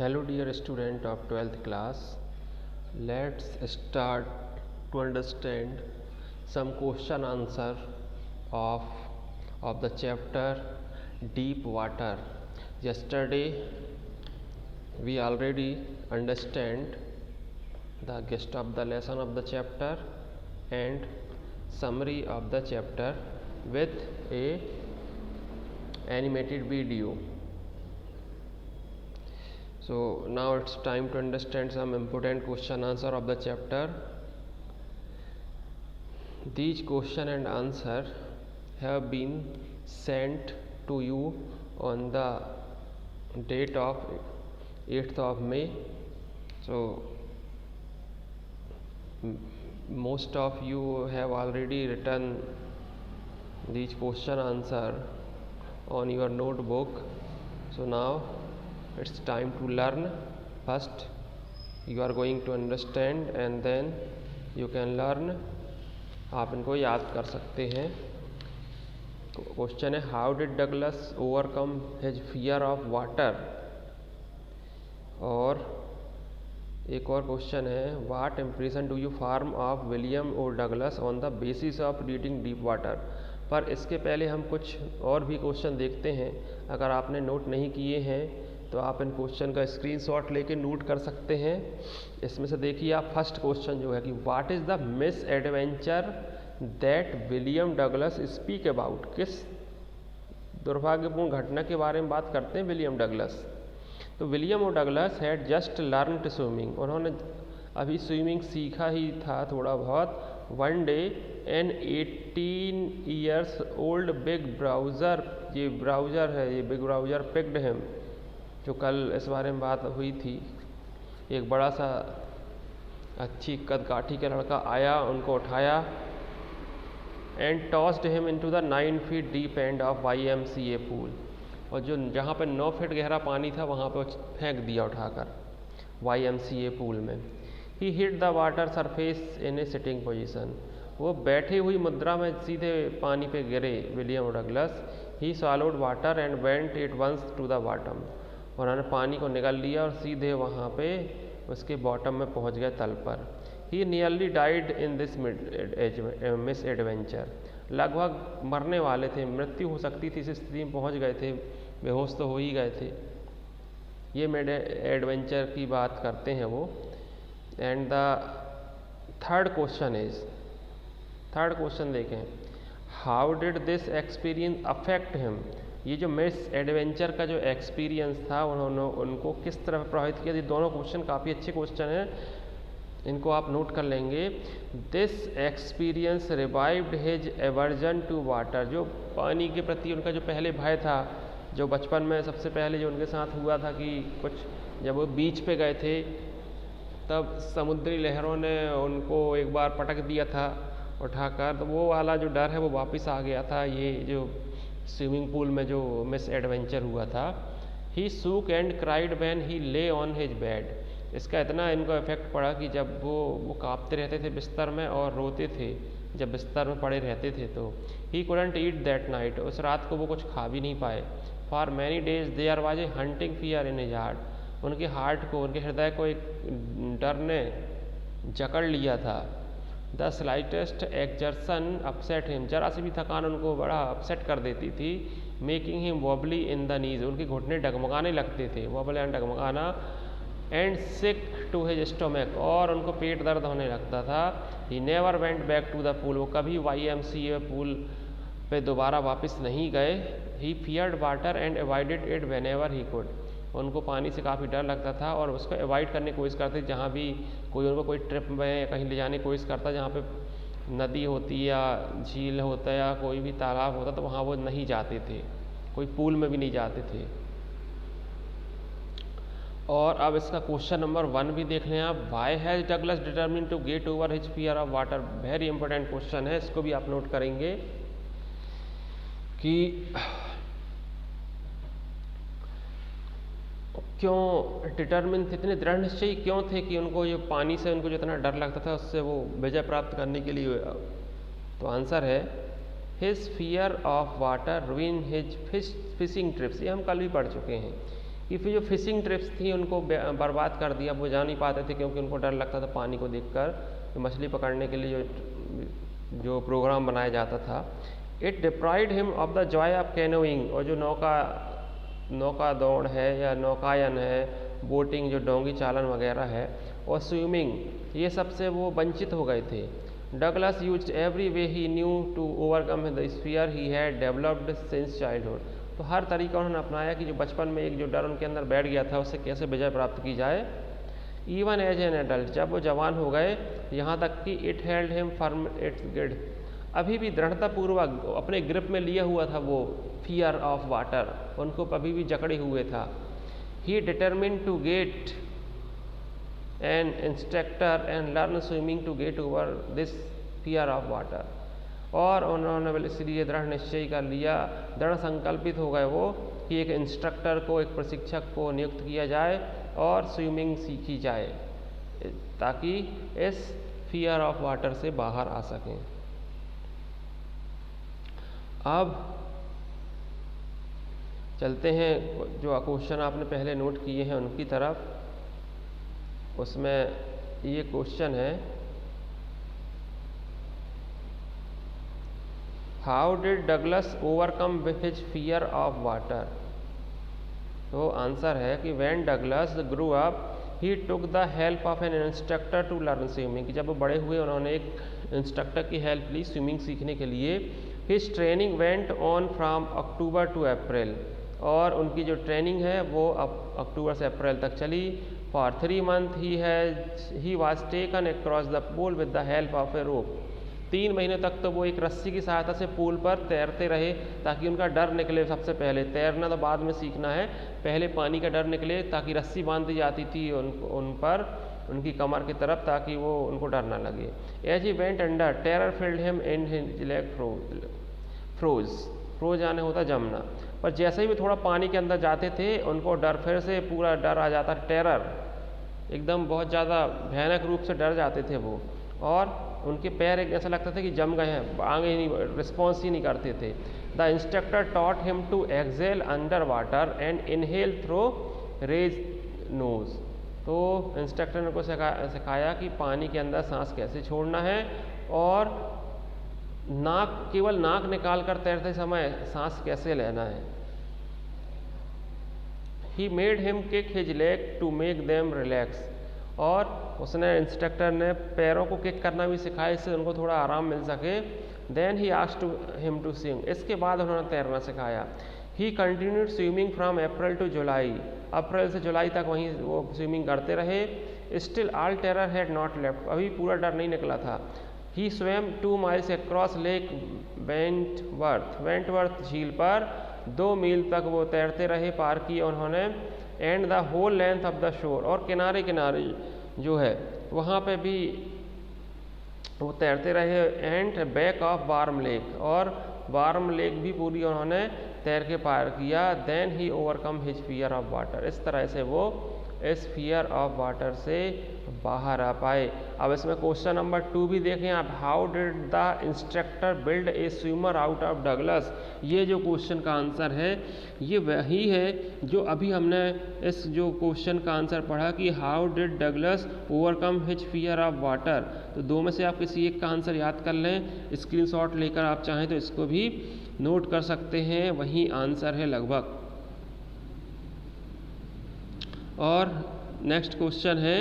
Hello dear student of 12th class. Let's start to understand some question answer of the chapter deep water. Yesterday we already understand the gist of the lesson of the chapter and summary of the chapter with a animated video. So now it's time to understand some important question answer of the chapter. These question and answer have been sent to you on the date of 8th of May. So most of you have already written these question answer on your notebook. So now it's time to learn. First you are going to understand and then you can learn. आप इनको याद कर सकते हैं. Question है how did Douglas overcome his fear of water. और एक और क्वेश्चन है what impression do you form of William O Douglas on the basis of reading deep water. पर इसके पहले हम कुछ और भी क्वेश्चन देखते हैं. अगर आपने नोट नहीं किए हैं तो आप इन क्वेश्चन का स्क्रीनशॉट लेके नोट कर सकते हैं. इसमें से देखिए आप फर्स्ट क्वेश्चन जो है कि what is the misadventure that William Douglas speak about. किस दुर्भाग्यपूर्ण घटना के बारे में बात करते हैं विलियम डगलस. तो William O Douglas had just learn swimming. उन्होंने अभी स्विमिंग सीखा ही था थोड़ा बहुत. One day an 18 years old big bruiser, ये ब्राउज़र है, ये बिग ब्राउज़र पिक्ड हिम, जो कल इस बारे में बात हुई थी. एक बड़ा सा अच्छी कदकाठी का लड़का आया, उनको उठाया and tossed him into the 9 feet deep end of YMCA pool. और जो जहाँ पर 9 फीट गहरा पानी था वहाँ पर फेंक दिया उठाकर YMCA पूल में. He hit the water surface in a sitting position. वो बैठी हुई मुद्रा में सीधे पानी पे गिरे William Douglas. He swallowed water and went it once to the bottom. उन्होंने पानी को निगल लिया और सीधे वहाँ पे उसके बॉटम में पहुँच गए, तल पर. He nearly died in this misadventure. लगभग मरने वाले थे, मृत्यु हो सकती थी, इस स्थिति में पहुँच गए थे, बेहोश तो हो ही गए थे. ये मिड एडवेंचर की बात करते हैं वो. एंड द थर्ड क्वेश्चन देखें how did this experience affect him. ये जो मिस एडवेंचर का जो एक्सपीरियंस था उन्होंने उनको किस तरह प्रभावित किया. ये दोनों क्वेश्चन काफ़ी अच्छे क्वेश्चन हैं, इनको आप नोट कर लेंगे. This experience revived his aversion to water. जो पानी के प्रति उनका जो पहले भय था, जो बचपन में सबसे पहले जो उनके साथ हुआ था कि कुछ जब वो बीच पे गए थे तब समुद्री लहरों ने उनको एक बार पटक दिया था उठाकर, तो वो वाला जो डर है वो वापस आ गया था. ये जो स्विमिंग पूल में जो मिस एडवेंचर हुआ था. ही सूक एंड क्राइड व्हेन ही ले ऑन हिज बेड. इसका इतना इनको इफेक्ट पड़ा कि जब वो कांपते रहते थे बिस्तर में और रोते थे जब बिस्तर में पड़े रहते थे. तो he couldn't eat that night. उस रात को वो कुछ खा भी नहीं पाए. For many days there was a haunting fear in his heart. उनके हार्ट को, उनके हृदय को एक डर ने जकड़ लिया था. The slightest exertion upset him. जरा सी भी थकान उनको बड़ा अपसेट कर देती थी. Making him wobbly in the knees. उनके घुटने डगमगाने लगते थे, वॉबल एंड डगमगाना. And sick to his stomach. और उनको पेट दर्द होने लगता था. He never went back to the pool. वो कभी YMCA पूल पे दोबारा वापस नहीं गए. He feared water and avoided it whenever he could. उनको पानी से काफ़ी डर लगता था और उसको अवॉइड करने की कोशिश करते. जहाँ भी कोई उनको कोई ट्रिप में कहीं ले जाने की कोशिश करता जहाँ पे नदी होती या झील होता या कोई भी तालाब होता तो वहाँ वो नहीं जाते थे, कोई पूल में भी नहीं जाते थे. और अब इसका क्वेश्चन नंबर 1 भी देख लें आप. Why has Douglas determine to get over his fear of water. Very important question है, इसको भी आप नोट करेंगे कि क्यों डिटर्मिन थे, इतने दृढ़ निश्चयी क्यों थे कि उनको ये पानी से उनको जितना डर लगता था उससे वो विजय प्राप्त करने के लिए. तो आंसर है his fear of water रूइन his fishing trips. ये हम कल भी पढ़ चुके हैं कि फिर जो फिशिंग ट्रिप्स थी उनको बर्बाद कर दिया, वो जा नहीं पाते थे क्योंकि उनको डर लगता था पानी को देखकर, मछली पकड़ने के लिए जो प्रोग्राम बनाया जाता था। It deprived him of the Joy of canoeing, और जो नौका दौड़ है या नौकायन है, बोटिंग जो डोंगी चालन वगैरह है, और स्विमिंग, ये सबसे वो वंचित हो गए थे। Douglas used every way he knew to overcome the fear he had developed since childhood. तो हर तरीका उन्होंने अपनाया कि जो बचपन में एक जो डर उनके अंदर बैठ गया था उससे कैसे विजय प्राप्त की जाए। इवन एज एन एडल्ट, जब वो जवान हो गए, यहाँ तक कि it held him firm it's grip, अभी भी दृढ़तापूर्वक अपने ग्रिप में लिया हुआ था वो फियर ऑफ वाटर, उनको अभी भी जकड़े हुए था। He determined to get an instructor and learn swimming to get over this fear of water, और उन्होंने इसलिए दृढ़ निश्चय कर लिया, दृढ़ संकल्पित हो गए वो कि एक इंस्ट्रक्टर को, एक प्रशिक्षक को नियुक्त किया जाए और स्विमिंग सीखी जाए ताकि इस फियर ऑफ वाटर से बाहर आ सकें। अब चलते हैं जो क्वेश्चन आपने पहले नोट किए हैं उनकी तरफ। उसमें ये क्वेश्चन है, how did Douglas overcome with his fear of water. तो आंसर है कि when Douglas grew up he took the help of an instructor to learn swimming, कि जब वो बड़े हुए उन्होंने एक इंस्ट्रक्टर की हेल्प ली स्विमिंग सीखने के लिए। His training went on from October to April, और उनकी जो ट्रेनिंग है वो अक्टूबर से अप्रैल तक चली। For 3 months he was taken across the pool with the help of a rope. 3 महीने तक तो वो एक रस्सी की सहायता से पूल पर तैरते रहे ताकि उनका डर निकले। सबसे पहले तैरना तो बाद में सीखना है, पहले पानी का डर निकले, ताकि रस्सी बांध दी जाती थी उन पर, उनकी कमर की तरफ, ताकि वो उनको डर ना लगे। As he went under terror filled him in his leg froze आने होता जमना, पर जैसे ही भी थोड़ा पानी के अंदर जाते थे उनको डर, फिर से पूरा डर आ जाता, टेरर एकदम बहुत ज़्यादा भयानक रूप से डर जाते थे वो, और उनके पैर एक ऐसा लगता था कि जम गए हैं, आगे ही नहीं, रिस्पॉन्स ही नहीं करते थे। The instructor taught him to exhale under water and inhale through raise nose. तो इंस्ट्रक्टर ने को सिखाया कि पानी के अंदर सांस कैसे छोड़ना है, और केवल नाक निकाल कर तैरते समय सांस कैसे लेना है। He made him kick his leg to make them relax, और उसने इंस्ट्रक्टर ने पैरों को किक करना भी सिखाया, इससे उनको थोड़ा आराम मिल सके। Then he asked him to swim, इसके बाद उन्होंने तैरना सिखाया। He continued swimming from April to July, अप्रैल से जुलाई तक वहीं वो स्विमिंग करते रहे। Still all terror had not left, अभी पूरा डर नहीं निकला था। He swam 2 miles across Lake Wentworth झील पर 2 मील तक वो तैरते रहे, पार किए उन्होंने। And the whole length of the shore, और किनारे किनारे जो है वहाँ पे भी वो तैरते रहे। And back of Warm Lake, और वार्म लेक भी पूरी उन्होंने तैर के पार किया। Then he overcome his fear of water, इस तरह से वो इस फियर ऑफ वाटर से बाहर आ पाए। अब इसमें क्वेश्चन नंबर 2 भी देखें आप, how did the instructor build a swimmer out of Douglas. ये जो क्वेश्चन का आंसर है ये वही है जो अभी हमने इस जो क्वेश्चन का आंसर पढ़ा कि how did Douglas overcome his fear of water. तो 2 में से आप किसी एक का आंसर याद कर लें, स्क्रीनशॉट लेकर आप चाहें तो इसको भी नोट कर सकते हैं, वही आंसर है लगभग। और नेक्स्ट क्वेश्चन है,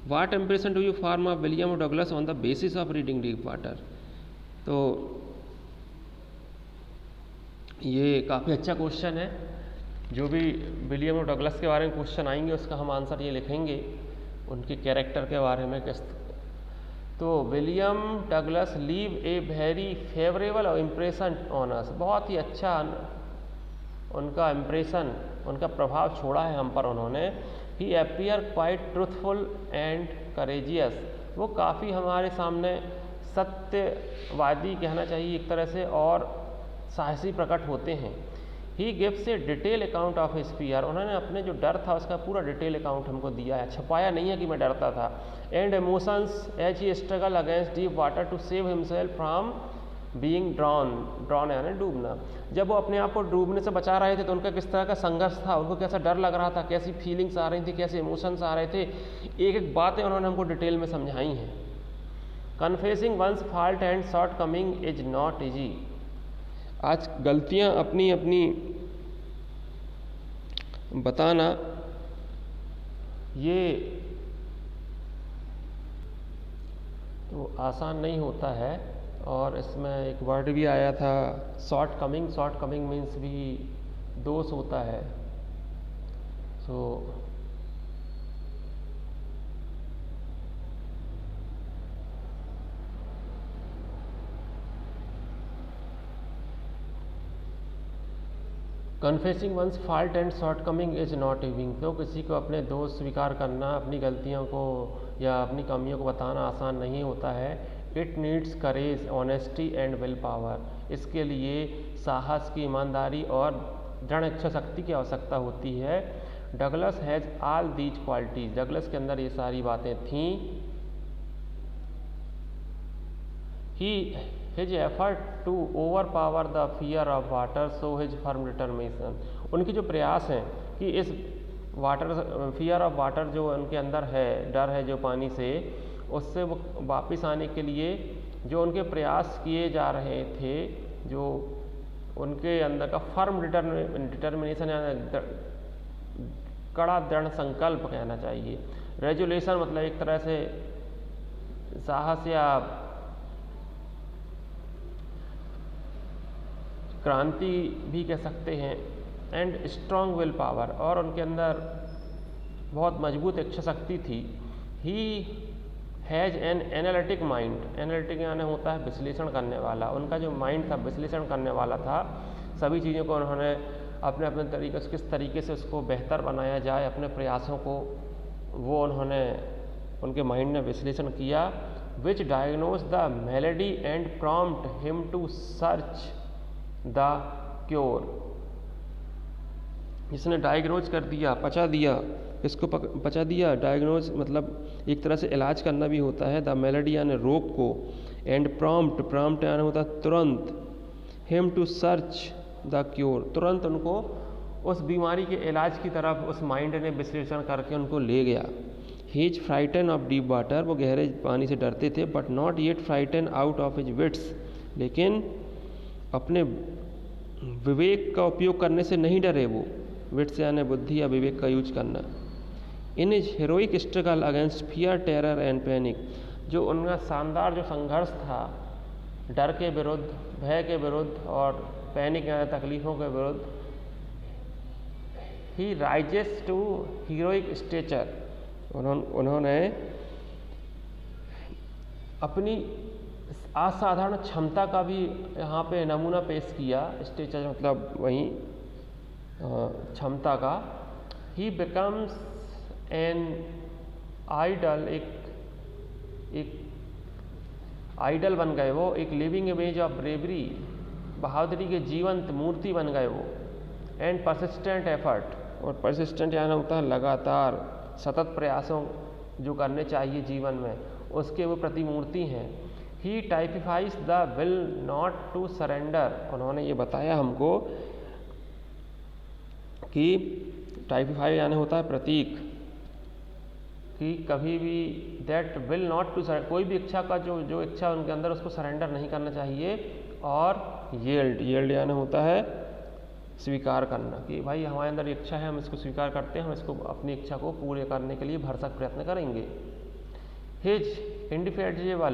what impression do you form of William Douglas on the basis of reading deep water. तो ये काफ़ी अच्छा क्वेश्चन है, जो भी विलियम डगलस के बारे में क्वेश्चन आएंगे उसका हम आंसर ये लिखेंगे, उनके कैरेक्टर के बारे में किस। तो William Douglas leave a very favourable impression on us, बहुत ही अच्छा उनका इम्प्रेशन, उनका प्रभाव छोड़ा है हम पर उन्होंने। He appear quite truthful and courageous, वो काफ़ी हमारे सामने सत्यवादी कहना चाहिए एक तरह से, और साहसी प्रकट होते हैं। He gives A detail account of his fear, उन्होंने अपने जो डर था उसका पूरा डिटेल अकाउंट हमको दिया है, छुपाया नहीं है कि मैं डरता था। And emotions as he struggle against deep water to save himself from being drown यानी डूबना। जब वो अपने आप को डूबने से बचा रहे थे तो उनका किस तरह का संघर्ष था, उनको कैसा डर लग रहा था, कैसी फीलिंग्स आ रही थी, कैसे इमोशंस आ रहे थे, एक एक बातें उन्होंने हमको डिटेल में समझाई हैं। Confessing one's fault and shortcoming is not easy. आज गलतियां अपनी अपनी बताना ये तो आसान नहीं होता है। और इसमें एक वर्ड भी आया था शॉर्टकमिंग मीन्स भी दोष होता है। So confessing one's fault and shortcoming is not easy. तो किसी को अपने दोष स्वीकार करना, अपनी गलतियों को या अपनी कमियों को बताना आसान नहीं होता है। It needs courage, honesty and will power. इसके लिए साहस की, ईमानदारी और दृढ़ इच्छा शक्ति की आवश्यकता होती है। Douglas has all these qualities. Douglas के अंदर ये सारी बातें थीं। His effort to overpower the fear of water show his firm determination। उनके जो प्रयास हैं कि इस फियर ऑफ वाटर जो उनके अंदर है, डर है जो पानी से, उससे वो वापस आने के लिए जो उनके प्रयास किए जा रहे थे, जो उनके अंदर का फर्म डिटर्मिनेशन यानी कड़ा दृढ़ संकल्प कहना चाहिए। रेजुलेशन मतलब एक तरह से साहस या क्रांति भी कह सकते हैं। एंड स्ट्रॉन्ग विल पावर, और उनके अंदर बहुत मजबूत इच्छा शक्ति थी। He has an analytic mind. Analytic यानी होता है विश्लेषण करने वाला। उनका जो माइंड था विश्लेषण करने वाला था। सभी चीज़ों को उन्होंने अपने अपने तरीके से किस तरीके से उसको बेहतर बनाया जाए, अपने प्रयासों को वो उन्होंने उनके माइंड ने विश्लेषण किया। Which diagnose the malady and prompt him to search the cure. जिसने डायग्नोज कर दिया, पचा दिया, इसको पचा दिया। डायग्नोज मतलब एक तरह से इलाज करना भी होता है। द मेलेडी यानी रोग को, एंड प्रॉम्प्ट यानी होता है तुरंत। Him to search the cure, तुरंत उनको उस बीमारी के इलाज की तरफ उस माइंड ने विश्लेषण करके उनको ले गया। He is frighten of deep water, वो गहरे पानी से डरते थे। But not yet frighten out of his wits, लेकिन अपने विवेक का उपयोग करने से नहीं डरे वो। विट्स यानी बुद्धि या विवेक का यूज करना। In his heroic struggle against fear, terror and panic, जो उनका शानदार जो संघर्ष था डर के विरुद्ध, भय के विरुद्ध और पैनिक यानी तकलीफों के विरुद्ध। He rises to heroic stature, उन्होंने अपनी असाधारण क्षमता का भी यहाँ पे नमूना पेश किया। स्टेचर मतलब वहीं क्षमता का। ही बिकम्स एन आइडल, एक आइडल बन गए वो, एक लिविंग इमेज ऑफ ब्रेवरी, बहादुरी के जीवंत मूर्ति बन गए वो। एंड परसिस्टेंट एफर्ट, और परसिस्टेंट यानी होता है लगातार सतत प्रयासों जो करने चाहिए जीवन में, उसके वो प्रतिमूर्ति हैं। He typifies the will not to surrender, उन्होंने ये बताया हमको कि टाइपिफाई यानी होता है प्रतीक, कि कभी भी दैट विल नॉट टू, कोई भी इच्छा का जो इच्छा उनके अंदर उसको सरेंडर नहीं करना चाहिए। और येल्ड यानी होता है स्वीकार करना, कि भाई हमारे अंदर इच्छा है, हम इसको स्वीकार करते हैं, हम इसको अपनी इच्छा को पूरे करने के लिए भरसक प्रयत्न करेंगे। हिज इंडिफेटिजेबल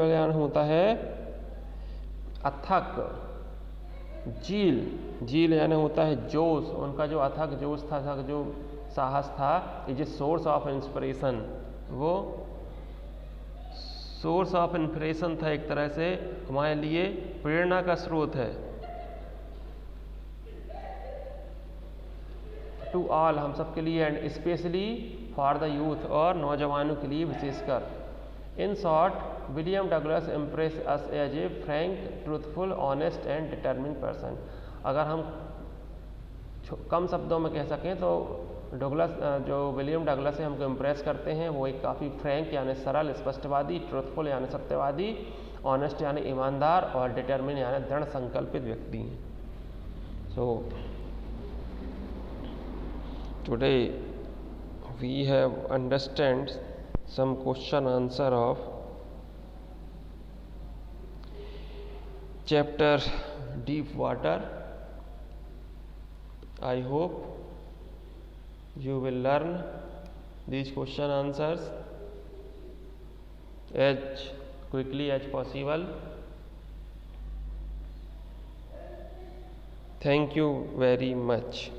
यानी होता है अथक। जील यानी होता है जोश, उनका जो अथक जोश था, जो साहस था। Is a source of inspiration, वो सोर्स ऑफ इंस्पिरेशन था, एक तरह से हमारे लिए प्रेरणा का स्रोत है। टू ऑल, हम सब के लिए, and specially for the youth, और नौजवानों के लिए विशेषकर। In short, William Douglas impress us as a frank, truthful, honest and determined person. अगर हम कम शब्दों में कह सकें तो जो विलियम डगलस है हमको इम्प्रेस करते हैं, वो एक काफ़ी फ्रैंक यानी सरल, स्पष्टवादी, ट्रूथफुल यानी सत्यवादी, ऑनेस्ट यानी ईमानदार और डिटरमिन यानी दृढ़ संकल्पित व्यक्ति हैं। So today we have understand some question answer of chapter deep water. I hope you will learn these question answers as quickly as possible. Thank you very much.